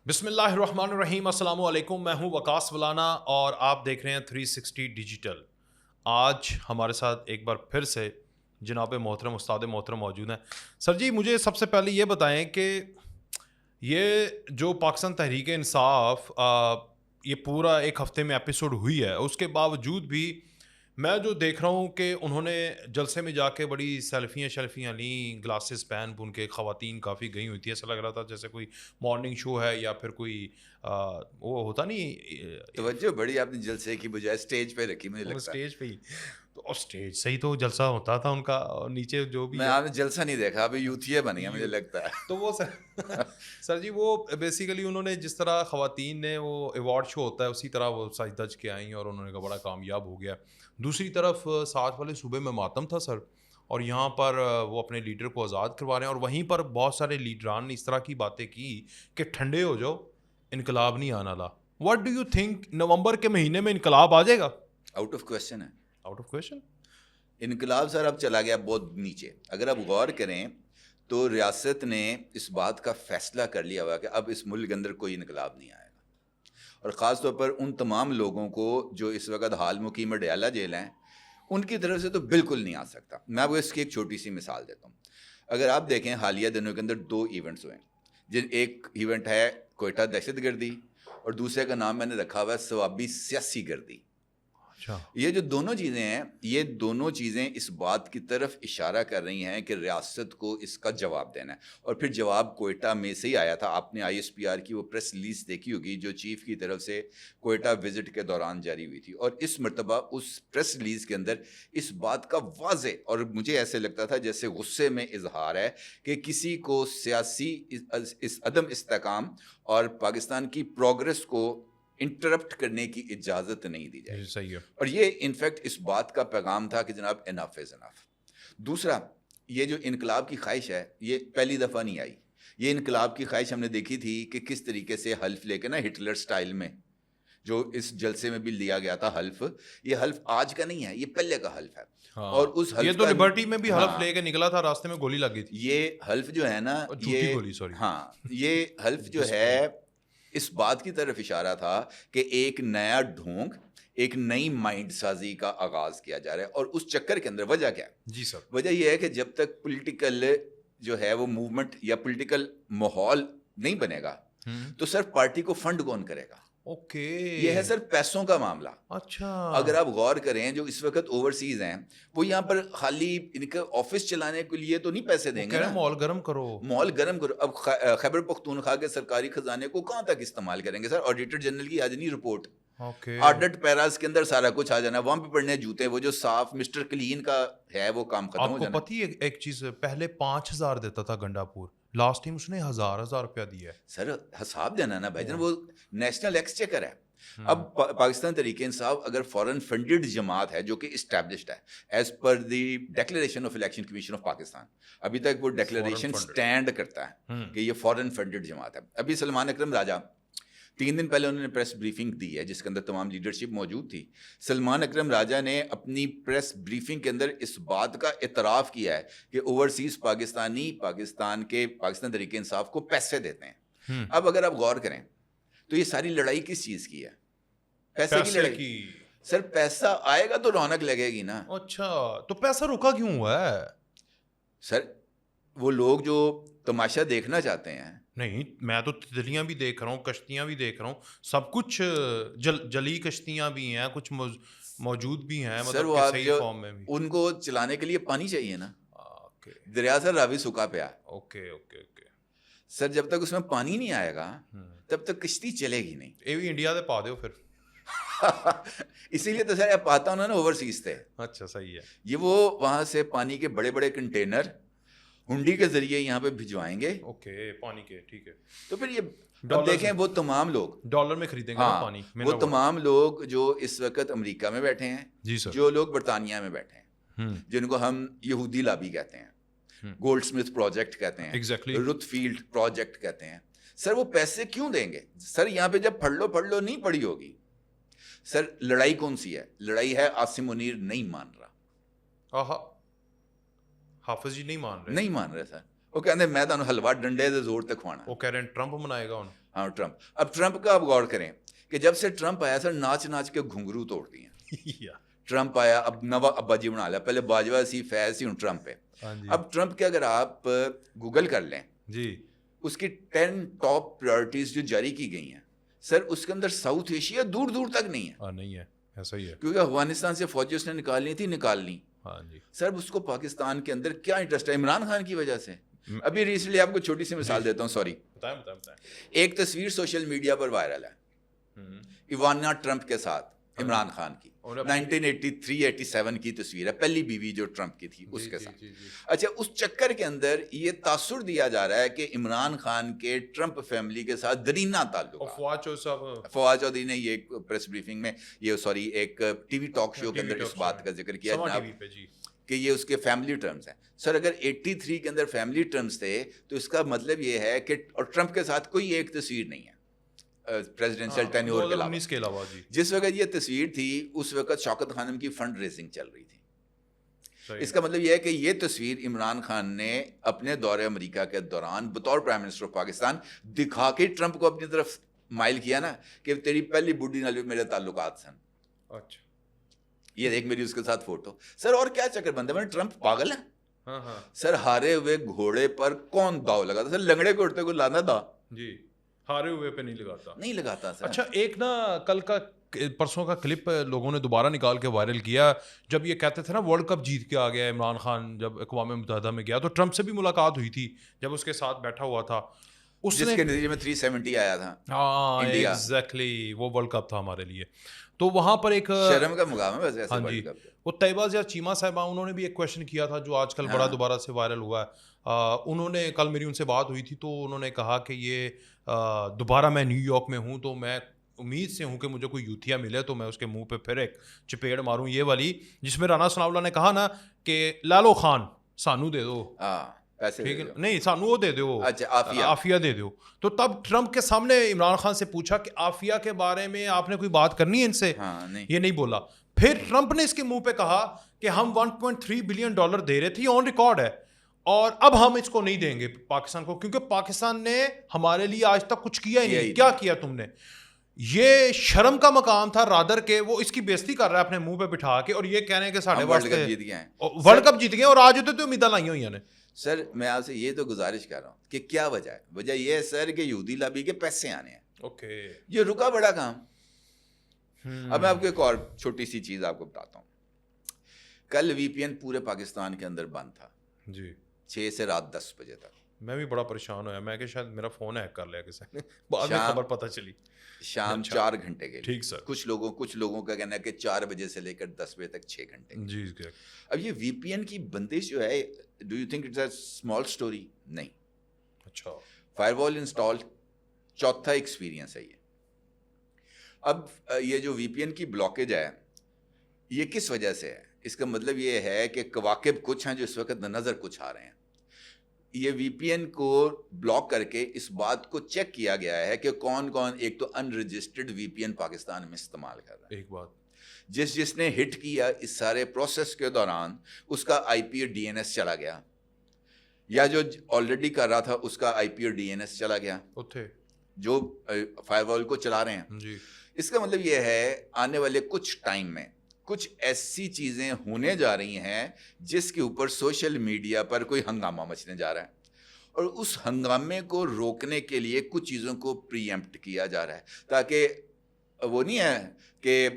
بسم اللہ الرحمن الرحیم، السلام علیکم. میں ہوں وقاص ولانا اور آپ دیکھ رہے ہیں 360 ڈیجیٹل. آج ہمارے ساتھ ایک بار پھر سے جناب محترم استاد محترم موجود ہیں. سر جی، مجھے سب سے پہلے یہ بتائیں کہ یہ جو پاکستان تحریک انصاف یہ پورا ایک ہفتے میں ایپیسوڈ ہوئی ہے، اس کے باوجود بھی میں جو دیکھ رہا ہوں کہ انہوں نے جلسے میں جا کے بڑی شیلفیاں لیں، گلاسز پہن بن کے خواتین کافی گئی ہوئی تھی. ایسا لگ رہا تھا جیسے کوئی مارننگ شو ہے یا پھر کوئی وہ ہوتا نہیں. توجہ بڑی آپ نے جلسے کی بجائے اسٹیج پہ رکھی، مجھے لگتا ہے اسٹیج پہ ہی تو اسٹیج سے ہی تو جلسہ ہوتا تھا ان کا، اور نیچے جو بھی میں آپ نے جلسہ نہیں دیکھا، ابھی یوتھیے بنی ہیں مجھے لگتا ہے. تو وہ سر جی، وہ بیسیکلی انہوں نے جس طرح خواتین نے وہ ایوارڈ شو ہوتا ہے اسی طرح وہ سج دج کے آئیں اور انہوں نے کہا بڑا کامیاب ہو گیا. دوسری طرف ساتھ والے صوبے میں ماتم تھا سر، اور یہاں پر وہ اپنے لیڈر کو آزاد کروا رہے ہیں، اور وہیں پر بہت سارے لیڈران نے اس طرح کی باتیں کی کہ ٹھنڈے ہو جاؤ، انقلاب نہیں آنا لا. واٹ ڈو یو تھنک نومبر کے مہینے میں انقلاب آ جائے گا؟ آؤٹ آف کویشچن ہے. Out of question. انقلاب سر اب چلا گیا بہت نیچے. اگر آپ غور کریں تو ریاست نے اس بات کا فیصلہ کر لیا ہوا کہ اب اس ملک کے اندر کوئی انقلاب نہیں آئے گا، اور خاص طور پر ان تمام لوگوں کو جو اس وقت حال مقیم ڈیالہ جیل ہیں، ان کی طرف سے تو بالکل نہیں آ سکتا. میں آپ کو اس کی ایک چھوٹی سی مثال دیتا ہوں. اگر آپ دیکھیں حالیہ دنوں کے اندر 2 ایونٹس ہوئے ہیں، ایک ایونٹ ہے کوئٹہ دہشت گردی، اور دوسرے کا نام میں نے رکھا ہوا ہے ثوابی سیاسی گردی. یہ جو دونوں چیزیں ہیں، یہ دونوں چیزیں اس بات کی طرف اشارہ کر رہی ہیں کہ ریاست کو اس کا جواب دینا ہے. اور پھر جواب کوئٹہ میں سے ہی آیا تھا. آپ نے ISPR کی وہ پریس ریلیز دیکھی ہوگی جو چیف کی طرف سے کوئٹہ وزٹ کے دوران جاری ہوئی تھی، اور اس مرتبہ اس پریس ریلیز کے اندر اس بات کا واضح اور مجھے ایسے لگتا تھا جیسے غصے میں اظہار ہے کہ کسی کو سیاسی اس عدم استحکام اور پاکستان کی پروگرس کو انٹرپٹ کرنے کی اجازت نہیں دی جائے. صحیح ہے. اور یہ انفیکٹ اس بات کا پیغام تھا کہ جناب انف از انف. دوسرا، یہ جو انقلاب کی خواہش ہے یہ پہلی دفعہ نہیں آئی. یہ انقلاب کی خواہش ہم نے دیکھی تھی کہ کس طریقے سے حلف لے کے نا ہٹلر سٹائل میں جو اس جلسے میں بھی لیا گیا تھا حلف، یہ حلف آج کا نہیں ہے، یہ پہلے کا حلف ہے. اور اس حلف یہ تو لبرٹی میں بھی حلف لے کے نکلا تھا، راستے میں گولی لگ گئی تھی. یہ حلف جو ہے نا، جھوٹی گولی، سوری. ہاں، یہ حلف جو ہے اس بات کی طرف اشارہ تھا کہ ایک نیا ڈھونگ، ایک نئی مائنڈ سازی کا آغاز کیا جا رہا ہے. اور اس چکر کے اندر وجہ کیا ہے؟ جی سر. وجہ یہ ہے کہ جب تک پولیٹیکل جو ہے وہ موومنٹ یا پولیٹیکل ماحول نہیں بنے گا تو سر پارٹی کو فنڈ کون کرے گا؟ اوکے، یہ ہے سر پیسوں کا معاملہ. اچھا. اگر آپ غور کریں جو اس وقت اوورسیز ہیں وہ یہاں پر خالی ان کا آفس چلانے کے لیے تو نہیں پیسے دیں گے نا. مال گرم کرو، مال گرم کرو. اب خیبر پختونخوا کے سرکاری خزانے کو کہاں تک استعمال کریں گے سر؟ آڈیٹر جنرل کی آج نہیں رپورٹ، آڈٹ پیراز کے اندر سارا کچھ آ جانا، وہاں پہ پڑنے جوتے، وہ جو صاف مسٹر کلین کا ہے وہ کام ختم ہو جانا. آپ کو پتہ ہے ایک چیز، پہلے 5,000 دیتا تھا گنڈا پور، لاسٹ ٹائم اس نے 1,000 روپیہ دیا ہے. سر حساب دینا نا بھائی جان، وہ نیشنل ایکسچیکر ہے. اب پاکستان تحریک انصاف اگر فورن فنڈڈ جماعت ہے جو کہ اسٹیبلشڈ ہے as per the declaration of election commission of Pakistan, ابھی تک وہ ڈیکلیریشن سٹینڈ کرتا ہے کہ یہ فورن فنڈڈ جماعت ہے. ابھی سلمان اکرم راجہ 3 دن پہلے انہوں نے پریس بریفنگ دی ہے جس کے اندر تمام لیڈرشپ موجود تھی. سلمان اکرم راجہ نے اپنی پریس بریفنگ کے اندر اس بات کا اعتراف کیا ہے کہ اوورسیز پاکستانی پاکستان تحریک انصاف کو پیسے دیتے ہیں. اب اگر آپ غور کریں تو یہ ساری لڑائی کس چیز کی ہے؟ پیسے کی لڑائی. سر پیسہ آئے گا تو رونق لگے گی نا. اچھا، تو پیسہ رکا کیوں ہوا ہے؟ سر وہ لوگ جو تماشا دیکھنا چاہتے ہیں، نہیں میں تو تتلیاں بھی دیکھ رہا ہوں، کشتیاں بھی دیکھ رہا ہوں، سب کچھ جلی کشتیاں بھی ہیں، کچھ موجود بھی ہیں، مطلب صحیح فارم میں بھی. ان کو چلانے کے لیے پانی چاہیے نا. دریا سر راوی سوکھا پیا. Okay okay okay. سر جب تک اس میں پانی نہیں آئے گا تب تک کشتی چلے گی نہیں. یہ بھی انڈیا دے پا دیو پھر. اسی لیے تو سر آپ پاتا ہوں نا اوورسیز تھے. اچھا صحیح ہے. یہ وہ وہاں سے پانی کے بڑے بڑے کنٹینر ہنڈی کے ذریعے یہاں پہ بھجوائیں گے. اوکے، پانی کے، ٹھیک ہے. تو پھر یہ دیکھیں وہ تمام لوگ ڈالر میں خریدیں گے پانی. وہ تمام لوگ جو اس وقت امریکہ میں بیٹھے ہیں، جی سر، جو لوگ برطانیہ میں بیٹھے ہیں، جن کو ہم یہودی لابی کہتے ہیں، گولڈ سمتھ پروجیکٹ کہتے ہیں، رتھ فیلڈ پروجیکٹ کہتے ہیں، سر وہ پیسے کیوں دیں گے؟ سر یہاں پہ جب پڑھ لو نہیں پڑی ہوگی. سر لڑائی کون سی ہے؟ لڑائی ہے عاصم منیر نہیں مان رہا. حافظ جی نہیں مان رہے سر. وہ کہتے ہیں میں تمہیں حلوا ڈنڈے دے زور تے کھوانا. وہ کہہ رہے ہیں ٹرمپ منائے گا. ہاں ٹرمپ. اب ٹرمپ کا آپ غور کریں کہ جب سے ٹرمپ آیا سر ناچ ناچ کے گھنگرو توڑ دیے ہیں. ٹرمپ آیا اب نوا ابا جی بنا لیا, پہلے باجوہ سی فیض سی, ہوں ٹرمپ ہے. اب ٹرمپ کے اگر آپ گوگل کر لیں جی اس کی 10 ٹاپ پرائرٹیز جو جاری کی گئی ہیں سر, اس کے اندر ساؤتھ ایشیا دور دور تک نہیں ہے. نہیں ہے, ایسا ہی ہے, کیونکہ افغانستان سے فوجی اس نے نکالنی تھی, نکال لی. ہاں جی سر اس کو پاکستان کے اندر کیا انٹرسٹ ہے عمران خان کی وجہ سے. ابھی ریسنٹلی آپ کو چھوٹی سی مثال دیتا ہوں, سوری, ایک تصویر سوشل میڈیا پر وائرل ہے ایواننا ٹرمپ کے ساتھ عمران خان کی, 1983-87 کی تصویر ہے, پہلی بیوی جو ٹرمپ کی تھی اس کے ساتھ. اچھا اس چکر کے اندر یہ تاثر دیا جا رہا ہے کہ عمران خان کے ٹرمپ فیملی کے ساتھ درینہ تعلق. فواد چودھری نے یہ پریس بریفنگ میں یہ سوری ایک ٹی وی ٹاک شو کے اندر اس بات کا ذکر کیا کہ یہ اس کے فیملی ٹرمز ہیں. سر اگر 83 کے اندر فیملی ٹرمز تھے تو اس کا مطلب یہ ہے کہ اور ٹرمپ کے ساتھ کوئی ایک تصویر نہیں ہے پریزیڈنشل ٹینیور کے علاوہ. جس وقت یہ تصویر تھی اس وقت شوکت خانم کی فنڈ ریزنگ چل رہی تھی. اس کا مطلب یہ ہے کہ یہ تصویر عمران خان نے اپنے دورے امریکہ کے دوران بطور پرائم منسٹر آف پاکستان دکھا کے ٹرمپ کو اپنی طرف مائل کیا نا کہ تیری پہلی بڈھی نال بھی میرے تعلقات سن. اچھا یہ دیکھ میری اس کے ساتھ فوٹو. سر اور کیا چکر بنتا ہے, ٹرمپ پاگل ہے سر. ہارے ہوئے گھوڑے پر کون داؤ لگاتا سر, لنگڑے کو اٹھتے کو لانا دا جی, ہارے ہوئے پہ نہیں لگاتا سر. اچھا ایک نا کل کا پرسوں کا کلپ لوگوں نے دوبارہ نکال کے وائرل کیا, جب یہ کہتے تھے نا ورلڈ کپ جیت کے آ گیا عمران خان, جب اقوام متحدہ میں گیا تو ٹرمپ سے بھی ملاقات ہوئی تھی جب اس کے ساتھ بیٹھا ہوا تھا, اس جس کے نتیجے میں 370 آیا تھا. ہاں ایگزیکٹلی, وہ ورلڈ کپ تھا ہمارے لیے. تو وہاں پر ایک شرم کا مقام ہے ویسے. ہاں جی, وہ طیبہ زیاد چیمہ صاحبہ, انہوں نے بھی ایک کویشچن کیا تھا جو آج کل بڑا دوبارہ سے وائرل ہوا ہے. انہوں نے کل میری ان سے بات ہوئی تھی تو انہوں نے کہا کہ یہ دوبارہ میں نیو یارک میں ہوں تو میں امید سے ہوں کہ مجھے کوئی یوتھیا ملے تو میں اس کے منہ پہ پھر ایک چپیڑ ماروں, یہ والی جس میں رانا ثناء اللہ نے کہا نا کہ لالو خان سانو دے دو, نہیں سانو وہ دے دو, عافیہ دے دو. تو تب ٹرمپ کے سامنے عمران خان سے پوچھا کہ عافیہ کے بارے میں آپ نے کوئی بات کرنی ہے ان سے, یہ نہیں بولا. پھر ٹرمپ نے اس کے منہ پہ کہا کہ ہم $1.3 بلین دے رہے تھے, آن ریکارڈ ہے, اور اب ہم اس کو نہیں دیں گے پاکستان کو, کیونکہ پاکستان نے ہمارے لیے آج تک کچھ کیا ہی نہیں. کیا کیا تم نے؟ یہ شرم کا مقام تھا رادر کے, وہ اس کی بےزتی کر رہا ہے اپنے منہ پہ بٹھا کے, اور یہ کہہ رہے ہیں کہ ساڑھے ورلڈ کپ جیت گئے اور آج ہوتے تو امیدیں لائی ہوئی ہیں. سر میں آپ سے یہ تو گزارش کر رہا ہوں کہ کیا وجہ ہے. وجہ یہ ہے سر کہ یہودی لابی کے پیسے آنے ہیں. اوکے, یہ رکا بڑا کام. اب میں آپ کو ایک اور چھوٹی سی چیز آپ کو بتاتا ہوں. کل وی پی این پورے پاکستان کے اندر بند تھا جی, 6 سے رات 10 بجے تک. میں بھی بڑا پریشان ہوا, میں کہ شاید میرا فون ہیک کر لیا کسی نے, بعد میں خبر پتہ چلی. شام 4 گھنٹے کے. ٹھیک سر. کچھ لوگوں کا کہنا ہے کہ 4 بجے سے لے کر 10 بجے تک 6 گھنٹے. جی. اب یہ وی پی این کی بندش جو ہے, do you think it's a small story? نہیں. اچھا, فائر وال انسٹال, چوتھا ایکسپیرینس ہے یہ. اب یہ جو وی پی این کی بلاکیج ہے یہ کس وجہ سے ہے؟ اس کا مطلب یہ ہے کہ کواکب کچھ ہیں جو اس وقت نظر کچھ آ رہے ہیں. یہ وی پی این کو بلاک کر کے اس بات کو چیک کیا گیا ہے کہ کون کون, ایک تو ان رجسٹرڈ وی پی این پاکستان میں استعمال کر رہا ہے. ایک بات, جس نے ہٹ کیا اس سارے پروسیس کے دوران اس کا آئی پی اور ڈی این ایس چلا گیا, یا جو آلریڈی کر رہا تھا اس کا آئی پی اور ڈی این ایس چلا گیا, جو فائر وال کو چلا رہے ہیں جی. اس کا مطلب یہ ہے آنے والے کچھ ٹائم میں کچھ ایسی چیزیں ہونے جا رہی ہیں جس کے اوپر سوشل میڈیا پر کوئی ہنگامہ مچنے جا رہا ہے, اور اس ہنگامے کو روکنے کے لیے کچھ چیزوں کو پری ایمپٹ کیا جا رہا ہے, تاکہ وہ نہیں ہے کہ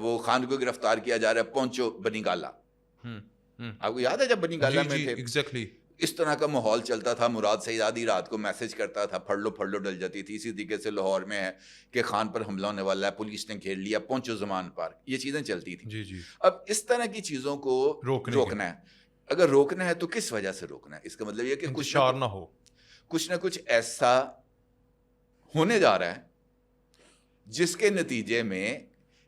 وہ خان کو گرفتار کیا جا رہا ہے پہنچو بنی گالا. آپ کو یاد ہے جب بنی گالا میں تھے ایگزیکٹلی اس طرح کا ماحول چلتا تھا, مراد سعید آدھی رات کو میسج کرتا تھا, پھڑ لو ڈل جاتی تھی. اسی طریقے سے لاہور میں ہے کہ خان پر حملہ ہونے والا ہے, پولیس نے گھیر لیا, پہنچو زمان پارک, یہ چیزیں چلتی تھیں جی. اب اس طرح کی چیزوں کو روکنا ہے. اگر روکنا ہے تو کس وجہ سے روکنا ہے؟ اس کا مطلب یہ کہ کچھ نہ کچھ ایسا ہونے جا رہا ہے جس کے نتیجے میں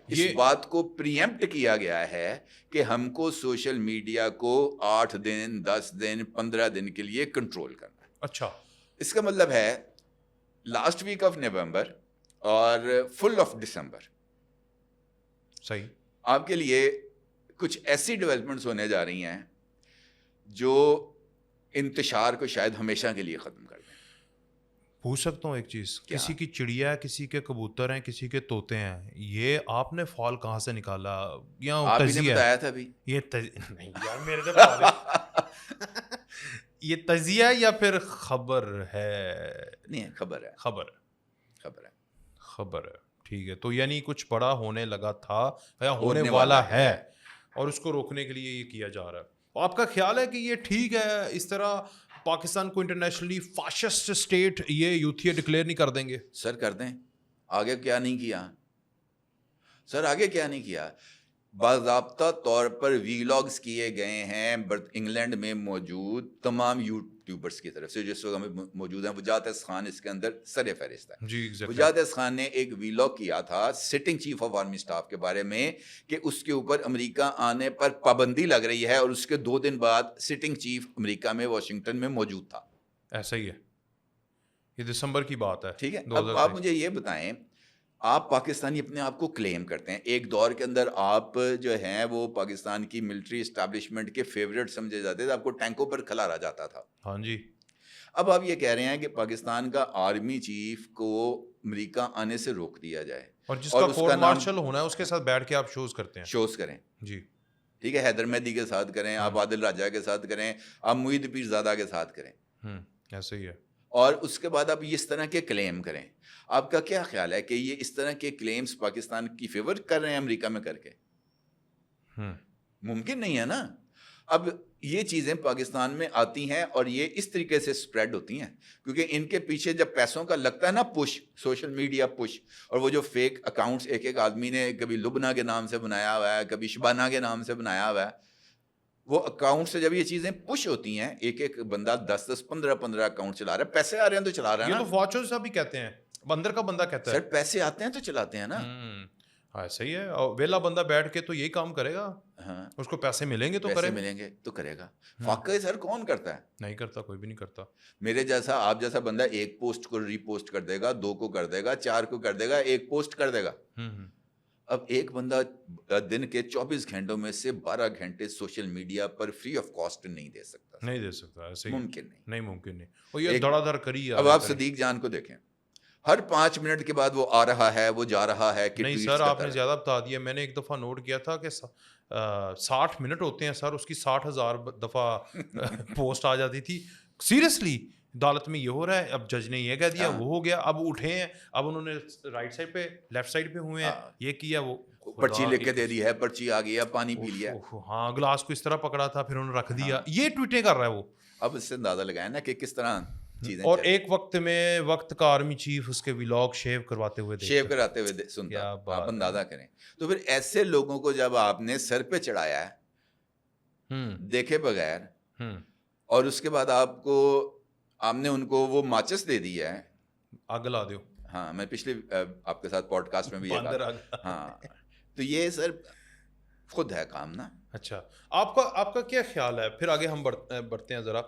اس بات کو پریمپٹ کیا گیا ہے کہ ہم کو سوشل میڈیا کو 8 دن 10 دن 15 دن کے لیے کنٹرول کرنا ہے. اچھا, اس کا مطلب ہے لاسٹ ویک آف نومبر اور فل آف دسمبر صحیح آپ کے لیے کچھ ایسی ڈیولپمنٹس ہونے جا رہی ہیں جو انتشار کو شاید ہمیشہ کے لیے ختم کر دیں. پوچھ سکتا ہوں ایک چیز؟ کسی کی چڑیا ہے, کسی کے کبوتر ہیں, کسی کے طوطے ہیں, یہ آپ نے فال کہاں سے نکالا؟ یا آپ ہی نے تجزیہ بتایا تھا ابھی. یہ نہیں یار میرے سے بتا دے. یہ تجزیہ یا پھر خبر ہے؟ نہیں, خبر ہے. خبر خبر ہے. خبر ہے, ٹھیک ہے. تو یعنی کچھ بڑا ہونے لگا تھا یا ہونے والا والا ہے, اور اس کو روکنے کے لیے یہ کیا جا رہا ہے. آپ کا خیال ہے کہ یہ ٹھیک ہے اس طرح پاکستان کو انٹرنیشنلی فاشسٹ اسٹیٹ یہ یوتھیا ڈکلیئر نہیں کر دیں گے؟ سر کر دیں. آگے کیا نہیں کیا سر, آگے کیا نہیں کیا. باضابطہ طور پر ویلاگز کیے گئے ہیں انگلینڈ میں موجود تمام یوٹیوبرز کی طرف سے جو اس وقت ہمیں موجود ہیں. وجاہت اسخان اس کے اندر سر فہرست ہے. جی وجاہت اسخان نے ایک ویلاگ کیا تھا sitting chief of army staff کے بارے میں کہ اس کے اوپر امریکہ آنے پر پابندی لگ رہی ہے, اور اس کے 2 دن بعد سٹنگ چیف امریکہ میں واشنگٹن میں موجود تھا. ایسا ہی ہے, یہ دسمبر کی بات ہے. ٹھیک ہے. اب آپ مجھے یہ بتائیں, آپ پاکستانی اپنے آپ کو کلیم کرتے ہیں, ایک دور کے اندر آپ جو ہیں وہ پاکستان کی ملٹری اسٹیبلشمنٹ کے فیوریٹ سمجھے جاتے تھے, آپ کو ٹینکوں پر کھلا رہا جاتا تھا. ہاں جی. اب آپ یہ کہہ رہے ہیں کہ پاکستان کا آرمی چیف کو امریکہ آنے سے روک دیا جائے, اور جس کا کورٹ مارشل ہونا ہے اس کے ساتھ بیٹھ کے آپ شوز کرتے ہیں. شوز کریں. جی ٹھیک ہے, حیدر مہدی کے ساتھ کریں, آپ عادل راجہ کے ساتھ کریں, آپ معید پیر زادہ کے ساتھ کریں, ایسے ہی ہے. اور اس کے بعد آپ اس طرح کے کلیم کریں. آپ کا کیا خیال ہے کہ یہ اس طرح کے کلیمز پاکستان کی فیور کر رہے ہیں امریکہ میں کر کے؟ ممکن نہیں ہے نا. اب یہ چیزیں پاکستان میں آتی ہیں اور یہ اس طریقے سے سپریڈ ہوتی ہیں کیونکہ ان کے پیچھے جب پیسوں کا لگتا ہے نا پش, سوشل میڈیا پش, اور وہ جو فیک اکاؤنٹس ایک آدمی نے کبھی لبنہ کے نام سے بنایا ہوا ہے, کبھی شبانہ کے نام سے بنایا ہوا ہے, وہ اکاؤنٹ سے جب یہ چیزیں پش ہوتی ہیں, ایک بندہ 10 15 اکاؤنٹ چلا رہا ہے, پیسے آ رہے ہیں تو چلا رہا ہے. یہ تو فوچو صاحب بھی کہتے ہیں, بندر کا بندہ کہتا ہے سر پیسے آتے ہیں تو چلاتے ہیں نا. ہاں صحیح ہے. اور ویلا بندہ بیٹھ کے تو یہی کام کرے گا. ہاں, اس کو پیسے ملیں گے تو پیسے کرے ملیں گے تو کرے گا. واقعی سر کون کرتا ہے؟ نہیں کرتا, کوئی بھی نہیں کرتا. میرے جیسا آپ جیسا بندہ ایک پوسٹ کو ری پوسٹ کر دے گا, 2 کو کر دے گا, 4 کو کر دے گا, 1 پوسٹ کر دے گا. اب ایک بندہ دن کے 24 گھنٹوں میں سے 12 گھنٹے social media per free of cost نہیں دے سکتا. نہیں دے سکتا, ایسے ممکن نہیں. ممکن نہیں. اور یہ دھڑا دھڑ کری. اب آپ صدیق جان کو دیکھیں, ہر 5 منٹ کے بعد وہ آ رہا ہے, وہ جا رہا ہے. نہیں سر, آپ نے زیادہ بتا دیا. میں نے ایک دفعہ نوٹ کیا تھا کہ 60 منٹ ہوتے ہیں سر, اس کی 60,000 دفعہ پوسٹ آ جاتی تھی. سیریسلی عدالت میں یہ ہو رہا ہے, اب جج نے یہ کہہ دیا, وہ ہو گیا, اب اٹھے ہیں, اب انہوں نے رائٹ سائڈ پہ لیفٹ سائڈ پہ ہوئے ہیں, یہ کیا, وہ پرچی لکھ کے دے دی ہے, پرچی آ گئی ہے, پانی پی لیا. ہاں, گلاس کو اس طرح پکڑا تھا پھر انہوں نے رکھ دیا. یہ ٹویٹیں کر رہا ہے وہ. اب اس سے اندازہ لگائیں نا کہ کس طرح چیزیں. اور ایک وقت میں وقت کا آرمی چیف اس کے ولاگ شیو کرواتے ہوئے سنتا, آپ اندازہ کریں. تو پھر ایسے لوگوں کو جب آپ نے سر پہ چڑھایا ہے دیکھے بغیر, اور اس کے بعد آپ نے ان کو وہ ماچس دے دی ہے, آگ لا دیو. ہاں, میں پچھلے آپ کے ساتھ پوڈ کاسٹ میں بھی یہ کہا. ہاں, تو یہ سر خود ہے کام نا. اچھا, آپ کا کیا خیال ہے, پھر آگے ہم بڑھتے ہیں ذرا.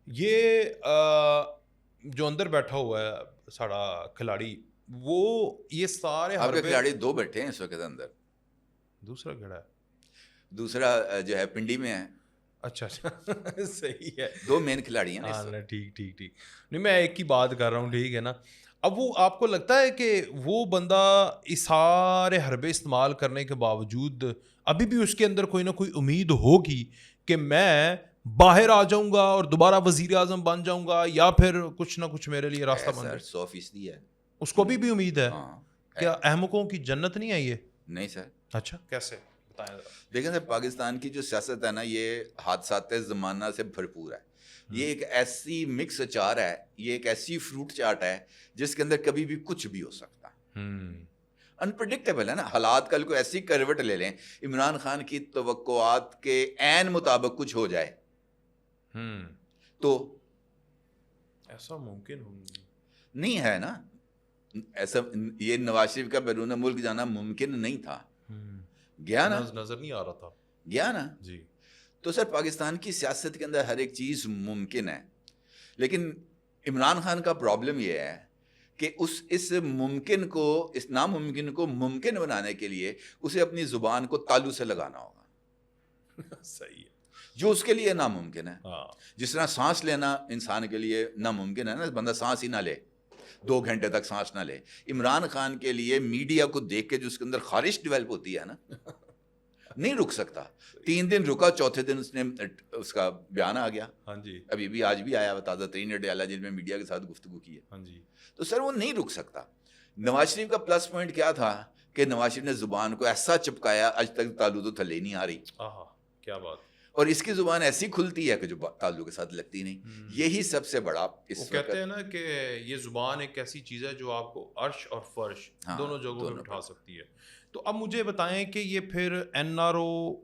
یہ جو اندر بیٹھا ہوا ہے ساڑا کھلاڑی, وہ یہ سارے آپ کے کھلاڑی 2 بیٹھے ہیں اس وقت اندر. دوسرا کھڑا ہے, دوسرا جو ہے پنڈی میں ہے. اچھا صحیح ہے, 2 مین کھلاڑی ہیں. ہاں ٹھیک. نہیں, میں ایک کی بات کر رہا ہوں, ٹھیک ہے نا. اب وہ آپ کو لگتا ہے کہ وہ بندہ اس سارے حربے استعمال کرنے کے باوجود ابھی بھی اس کے اندر کوئی نہ کوئی امید ہوگی کہ میں باہر آ جاؤں گا اور دوبارہ وزیر اعظم بن جاؤں گا, یا پھر کچھ نہ کچھ میرے لیے راستہ بن جائے؟ 100% ہے. اس کو بھی امید ہے. کیا احمقوں کی جنت نہیں ہے یہ؟ نہیں سر. اچھا, کیسے بتائیں ذرا. دیکھیں سر, پاکستان کی جو سیاست ہے نا, یہ حادثات زمانہ سے بھرپور ہے. یہ ایک ایسی مکس اچار ہے, یہ ایک ایسی فروٹ چاٹ ہے جس کے اندر کبھی بھی کچھ بھی ہو سکتا ہے. انپریڈکٹیبل ہے نا. حالات کل کو ایسی کروٹ لے لیں, عمران خان کی توقعات کے عین مطابق کچھ ہو جائے تو ایسا ممکن نہیں ہے نا. ایسا یہ نواز شریف کا بیرون ملک جانا ممکن نہیں تھا. گیا نا, نظر نہیں آ رہا تھا. گیا نا جی. تو سر پاکستان کی سیاست کے اندر ہر ایک چیز ممکن ہے, لیکن عمران خان کا پرابلم یہ ہے کہ اس ممکن کو, اس ناممکن کو ممکن بنانے کے لیے اسے اپنی زبان کو تالو سے لگانا ہوگا. صحیح ہے. جو اس کے لیے ناممکن ہے. جس طرح سانس لینا انسان کے لیے ناممکن ہے نا, بندہ سانس ہی نہ لے, 2 گھنٹے تک سانس نہ لے. عمران خان کے لیے میڈیا کو دیکھ کے جو اس کے اندر خارش ڈیولپ ہوتی ہے نا, نہیں رک سکتا. 3 دن رکا, چوتھے دن اس کا بیان آ گیا. ہاں جی, ابھی بھی آج بھی آیا تازہ ترین اڈیالہ جن میں میڈیا کے ساتھ گفتگو کی ہے. ہاں جی. تو سر وہ نہیں رک سکتا. نواز شریف کا پلس پوائنٹ کیا تھا کہ نواز شریف نے زبان کو ایسا چپکایا آج تک تالو تو تھلے نہیں آ رہی. کیا بات. اور اس کی زبان ایسی کھلتی ہے کہ جو تالو کے ساتھ لگتی نہیں. یہی سب سے بڑا وہ کہتے ہیں نا کہ یہ زبان ایک ایسی چیز ہے جو آپ کو عرش اور فرش دونوں جگہوں پہ اٹھا سکتی ہے. تو اب مجھے بتائیں کہ یہ پھر این آر او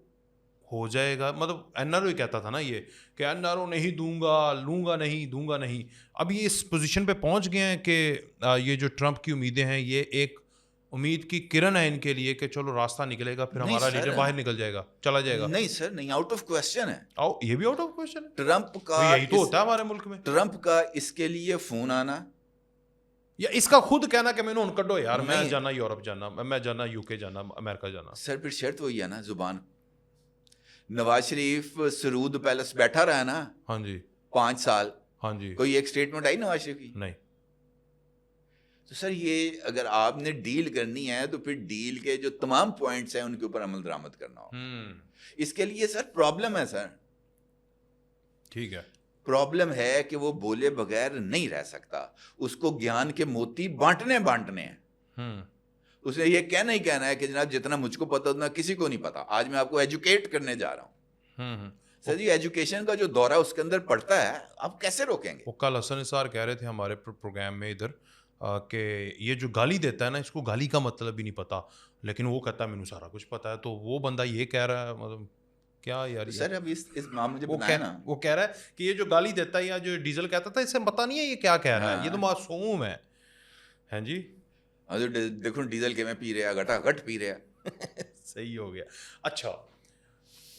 ہو جائے گا, مطلب این آر او ہی کہتا تھا نا یہ کہ این آر او نہیں دوں گا, لوں گا نہیں. اب یہ اس پوزیشن پہ پہنچ گئے ہیں کہ یہ جو ٹرمپ کی امیدیں ہیں یہ ایک امید کی کرن ہے ان کے لیے کہ چلو راستہ نکلے گا, پھر ہمارا لیڈر باہر نکل جائے گا, چلا جائے گا. نہیں سر, نہیں, آؤٹ آف کوسچن ہے. یہ بھی آؤٹ آف کوسچن ہے. ٹرمپ کا یہی تو ہوتا ہے ہمارے ملک میں. ٹرمپ کا اس کے لیے فون آنا یا اس کا خود کہنا کہ میں نے ان کڈو یار, میں جانا یورپ جانا, میں جانا یو کے جانا, امریکہ جانا. سر پھر شرط وہی ہے نا, زبان. نواز شریف سرود پیلس بیٹھا رہا نا, ہاں جی, 5 سال. ہاں جی, کوئی ایک اسٹیٹمنٹ آئی نواز شریف کی؟ نہیں. تو سر یہ اگر آپ نے ڈیل کرنی ہے تو پھر ڈیل کے جو تمام پوائنٹس ہیں ان کے اوپر عمل درآمد کرنا ہو. اس کے لیے سر پرابلم ہے سر. ٹھیک ہے, پرابلم ہے کہ وہ بولے بغیر نہیں رہ سکتا. اس کو گیان کے موتی بانٹنے ہیں. اس نے یہ کہنا ہی کہنا ہے کہ جناب جتنا مجھ کو پتا اتنا کسی کو نہیں پتا. آج میں آپ کو ایجوکیٹ کرنے جا رہا ہوں. سر جی ایجوکیشن کا جو دورہ اس کے اندر پڑتا ہے, آپ کیسے روکیں گے؟ وہ کل حسن نثار کہہ رہے تھے ہمارے پروگرام میں ادھر کہ یہ جو گالی دیتا ہے نا, اس کو گالی کا مطلب بھی نہیں پتا, لیکن وہ کہتا ہے مینوں سارا کچھ پتا ہے. تو وہ بندہ یہ کہہ رہا ہے, مطلب کیا یار سر اب اس مجھے بتائیں نا, وہ کہہ رہا ہے کہ یہ جو گالی دیتا ہے یا جو ڈیزل کہتا تھا اس سے پتا نہیں ہے یہ کیا کہہ رہا ہے, یہ تو معصوم ہے. ہاں جی, دیکھو ڈیزل کے میں پی رہا, گٹا گٹ پی رہا. صحیح ہو گیا. اچھا,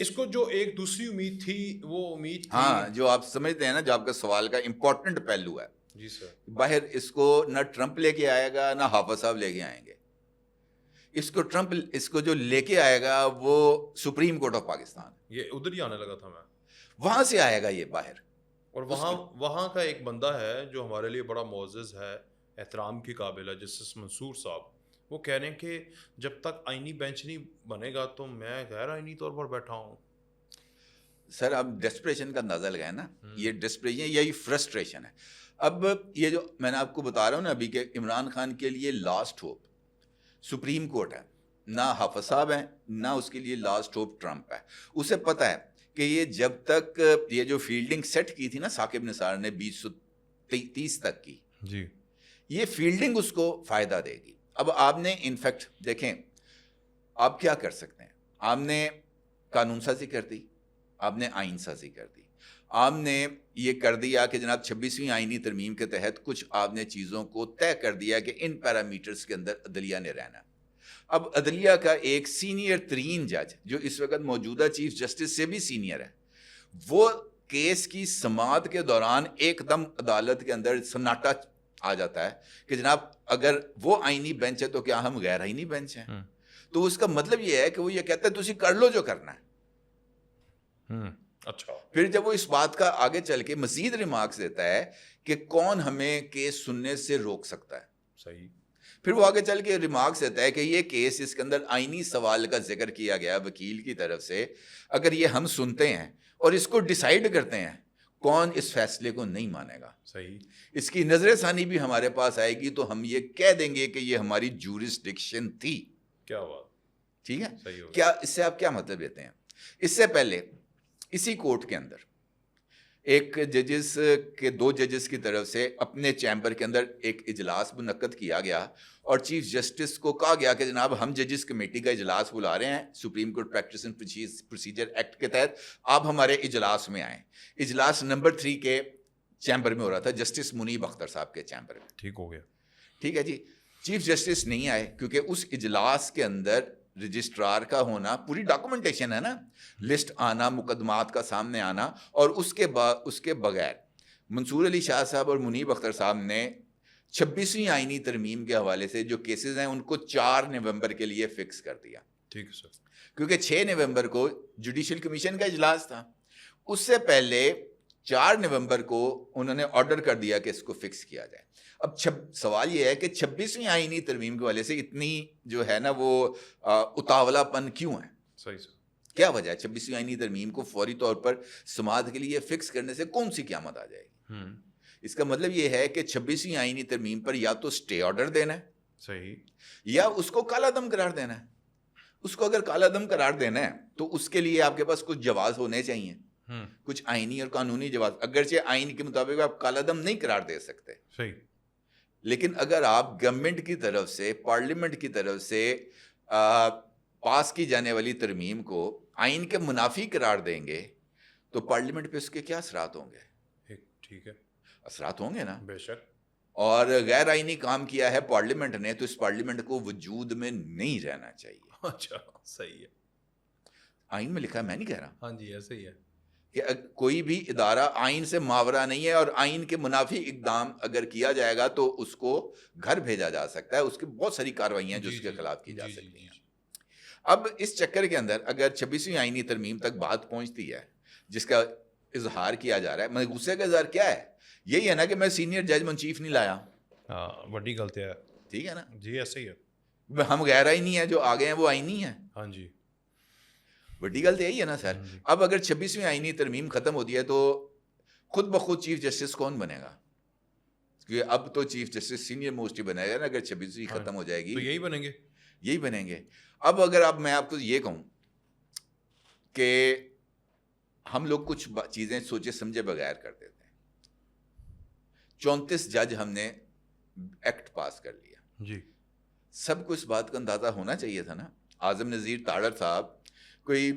اس کو جو ایک دوسری امید تھی وہ امید تھی, ہاں جو آپ سمجھتے ہیں نا, جو آپ کا سوال کا امپورٹنٹ پہلو ہے. جی سر, باہر اس کو نہ ٹرمپ لے کے آئے گا نہ حافظ صاحب لے کے آئیں گے. ٹرمپ اس کو جو لے کے آئے گا وہ سپریم کورٹ آف پاکستان, یہ ادھر ہی آنے لگا تھا میں, وہاں سے آئے گا یہ باہر. اور وہاں کا ایک بندہ ہے جو ہمارے لیے بڑا معزز ہے, احترام کی قابل ہے, جسٹس منصور صاحب. وہ کہہ رہے ہیں کہ جب تک آئینی بینچ نہیں بنے گا تو میں غیر آئینی طور پر بیٹھا ہوں. سر اب ڈسپریشن کا اندازہ لگائیں نا, یہ ڈسپریشن یہی فرسٹریشن ہے. اب یہ جو میں نے آپ کو بتا رہا ہوں نا ابھی کہ عمران خان کے لیے لاسٹ ہوپ سپریم کورٹ ہے, نہ حافظ صاحب ہیں نہ اس کے لیے لاسٹ ہوپ ٹرمپ ہے. اسے پتہ ہے کہ یہ جب تک یہ جو فیلڈنگ سیٹ کی تھی نا ثاقب نثار نے 2030 تک کی, جی یہ فیلڈنگ اس کو فائدہ دے گی. اب آپ نے انفیکٹ دیکھیں آپ کیا کر سکتے ہیں, آپ نے قانون سازی کر دی, آپ نے آئین سازی کر دی, آپ نے یہ کر دیا کہ جناب 26ویں آئینی ترمیم کے تحت کچھ آپ نے چیزوں کو طے کر دیا کہ ان پیرامیٹرز کے اندر عدلیہ نے رہنا. اب عدلیہ کا ایک سینئر ترین جج جو اس وقت موجودہ چیف جسٹس سے بھی سینئر ہے, وہ کیس کی سماعت کے دوران ایک دم عدالت کے اندر سناٹا آ جاتا ہے کہ جناب اگر وہ آئینی بینچ ہے تو کیا ہم غیر آئینی بینچ ہیں؟ تو اس کا مطلب یہ ہے کہ وہ یہ کہتا ہے تسی کر لو جو کرنا ہے. اچھا, پھر جب وہ اس بات کا آگے چل کے مزید ریمارکس دیتا ہے کہ کون ہمیں کیس سننے سے روک سکتا ہے, صحیح, پھر وہ آگے چل کے ریمارکس دیتا ہے کہ یہ کیس اس کے اندر آئینی سوال کا ذکر کیا گیا وکیل کی طرف سے, اگر یہ ہم سنتے ہیں اور اس کو ڈیسائیڈ کرتے ہیں کون اس فیصلے کو نہیں مانے گا. صحیح, اس کی نظر ثانی بھی ہمارے پاس آئے گی تو ہم یہ کہہ دیں گے کہ یہ ہماری جورسڈکشن تھی. کیا بات, ٹھیک ہے. صحیح, کیا اس سے آپ کیا مطلب لیتے ہیں؟ اس سے پہلے اسی کورٹ کے اندر ایک ججز کے 2 ججز کی طرف سے اپنے چیمبر کے اندر ایک اجلاس منعقد کیا گیا اور چیف جسٹس کو کہا گیا کہ جناب ہم ججز کمیٹی کا اجلاس بلا رہے ہیں supreme court practice and procedure act کے تحت, آپ ہمارے اجلاس میں آئیں. اجلاس نمبر 3 کے چیمبر میں ہو رہا تھا, جسٹس منیب اختر صاحب کے چیمبر میں. ٹھیک ہو گیا, ٹھیک ہے جی. چیف جسٹس نہیں آئے کیونکہ اس اجلاس کے اندر رجسٹرار کا ہونا, پوری ڈاکومنٹیشن ہے نا, لسٹ آنا, مقدمات کا سامنے آنا, اور اس کے بغیر منصور علی شاہ صاحب اور منیب اختر صاحب نے 26ویں آئینی ترمیم کے حوالے سے جو کیسز ہیں ان کو 4 نومبر کے لیے فکس کر دیا. ٹھیک ہے سر, کیونکہ 6 نومبر کو جوڈیشل کمیشن کا اجلاس تھا. اس سے پہلے 4 نومبر کو انہوں نے آرڈر کر دیا کہ اس کو فکس کیا جائے. اب سوال یہ ہے کہ 26ویں آئینی ترمیم کے والے سے اتنی جو ہے نا وہ اتاولا پن کیوں ہے؟ صحیح کیا وجہ ہے 26ویں آئینی ترمیم کو فوری طور پر سماعت کے لیے فکس کرنے سے کون سی قیامت آ جائے گی؟ اس کا مطلب یہ ہے کہ 26ویں آئینی ترمیم پر یا تو سٹے آرڈر دینا ہے، صحیح، یا اس کو کالا دم قرار دینا ہے۔ اس کو اگر کالا دم قرار دینا ہے تو اس کے لیے آپ کے پاس کچھ جواز ہونے چاہیے، کچھ آئینی اور قانونی جواز۔ اگرچہ آئین کے مطابق آپ کالا دم نہیں قرار دے سکتے، صحیح، لیکن اگر آپ گورنمنٹ کی طرف سے، پارلیمنٹ کی طرف سے پاس کی جانے والی ترمیم کو آئین کے منافی قرار دیں گے تو پارلیمنٹ پہ اس کے کیا اثرات ہوں گے؟ ٹھیک ہے، اثرات ہوں گے نا، بے شک۔ اور غیر آئینی کام کیا ہے پارلیمنٹ نے تو اس پارلیمنٹ کو وجود میں نہیں رہنا چاہیے۔ اچھا، صحیح ہے، آئین میں لکھا ہے، میں نہیں کہہ رہا ہاں جی ایسے ہی ہے کہ کوئی بھی ادارہ آئین سے ماورا نہیں ہے، اور آئین کے منافی اقدام اگر کیا جائے گا تو اس کو گھر بھیجا جا سکتا ہے، اس کی بہت ساری کارروائیاں جو اس کے خلاف کی جا سکتی ہیں۔ اب اس چکر کے اندر اگر 26ویں آئینی ترمیم تک بات پہنچتی ہے جس کا اظہار کیا جا رہا ہے، میں غصے کا اظہار کیا ہے؟ یہی ہے نا کہ میں سینئر جج منچیف نہیں لایا، بڑی غلطی ہے، ٹھیک ہے نا، جی ایسے ہی ہے، ہم غیر آئینی ہیں، جو آگے ہیں وہ آئینی ہیں، ہاں جی، بڑی غلطی یہی ہے نا سر۔ اب اگر 26ویں آئینی ترمیم ختم ہوتی ہے تو خود بخود چیف جسٹس کون بنے گا؟ کیونکہ اب تو چیف جسٹس سینئر موسٹ ہی بنے گا نا، اگر 26ویں ختم ہو جائے گی تو یہی بنیں گے، یہی بنیں گے۔ اب اگر میں آپ کو یہ کہوں کہ ہم لوگ کچھ چیزیں سوچے سمجھے بغیر کر دیتے ہیں، 34 جج ہم نے ایکٹ پاس کر لیا، جی، سب کو اس بات کا اندازہ ہونا چاہیے تھا نا۔ اعظم نذیر تاڑر صاحب کوئی